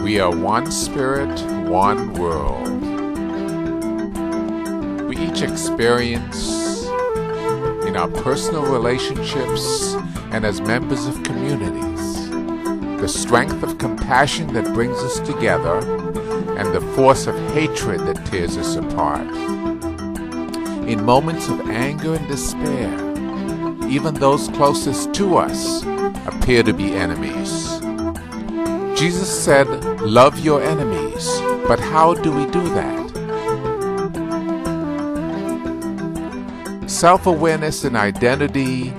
We are one spirit, one world. We each experience in our personal relationships and as members of communities the strength of compassion that brings us together and the force of hatred that tears us apart. In moments of anger and despair, even those closest to us appear to be enemies. Jesus said, "Love your enemies." But how do we do that? Self-awareness and identity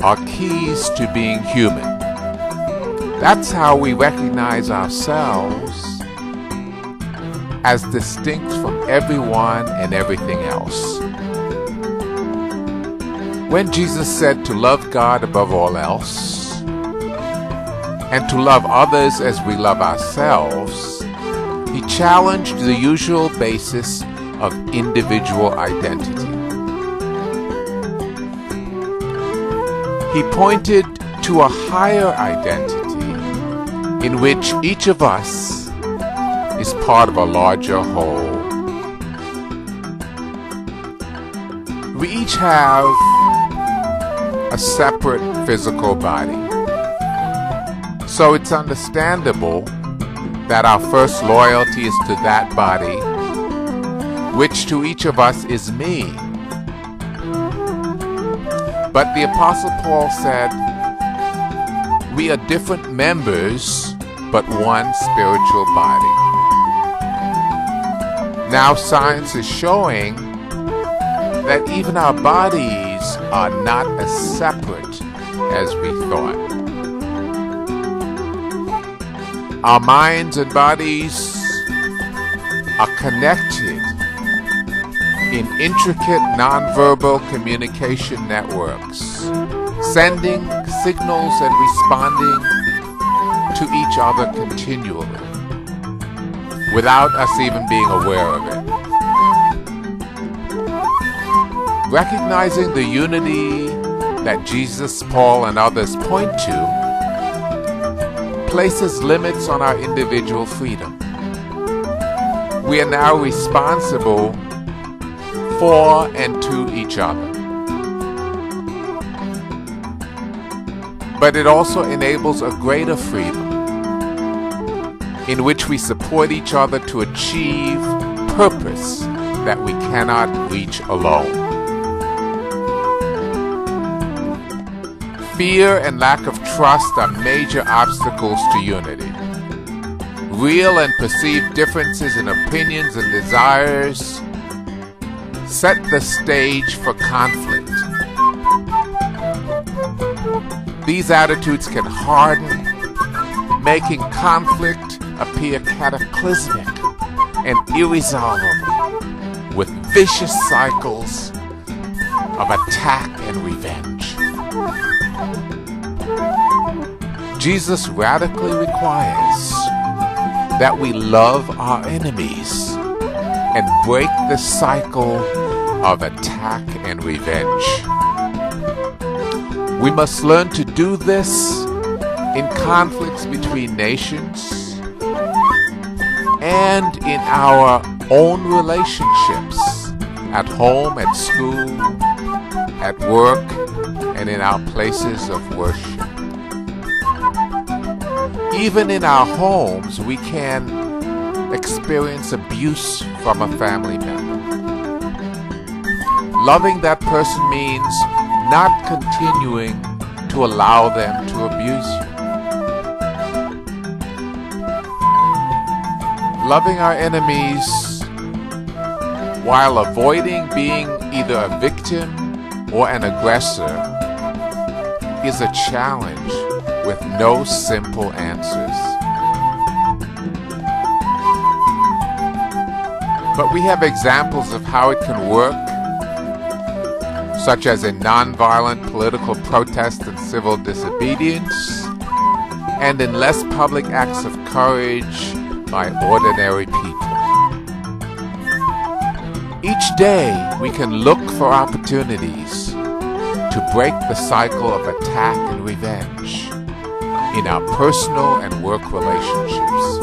are keys to being human. That's how we recognize ourselves as distinct from everyone and everything else. When Jesus said to love God above all else, and to love others as we love ourselves, he challenged the usual basis of individual identity. He pointed to a higher identity in which each of us is part of a larger whole. We each have a separate physical body. So it's understandable that our first loyalty is to that body, which to each of us is me. But the Apostle Paul said, we are different members, but one spiritual body. Now science is showing that even our bodies are not as separate as we thought. Our minds and bodies are connected in intricate nonverbal communication networks, sending signals and responding to each other continually, without us even being aware of it. Recognizing the unity that Jesus, Paul, and others point to places limits on our individual freedom. We are now responsible for and to each other. But it also enables a greater freedom in which we support each other to achieve purpose that we cannot reach alone. Fear and lack of trust are major obstacles to unity. Real and perceived differences in opinions and desires set the stage for conflict. These attitudes can harden, making conflict appear cataclysmic and irresolvable, with vicious cycles of attack and revenge. Jesus radically requires that we love our enemies and break the cycle of attack and revenge. We must learn to do this in conflicts between nations and in our own relationships, at home, at school, at work, and in our places of worship. Even in our homes, we can experience abuse from a family member. Loving that person means not continuing to allow them to abuse you. Loving our enemies while avoiding being either a victim or an aggressor is a challenge with no simple answers. But we have examples of how it can work, such as in nonviolent political protest and civil disobedience, and in less public acts of courage by ordinary people. Each day we can look for opportunities to break the cycle of attack and revenge. in our personal and work relationships.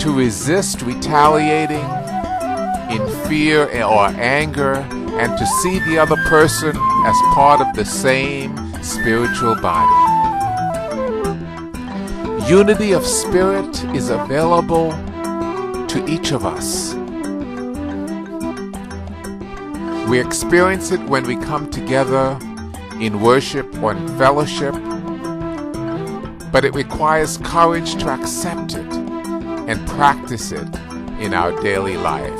To resist retaliating in fear or anger, and to see the other person as part of the same spiritual body. Unity of spirit is available to each of us. We experience it when we come together in worship or in fellowship, but it requires courage to accept it and practice it in our daily life.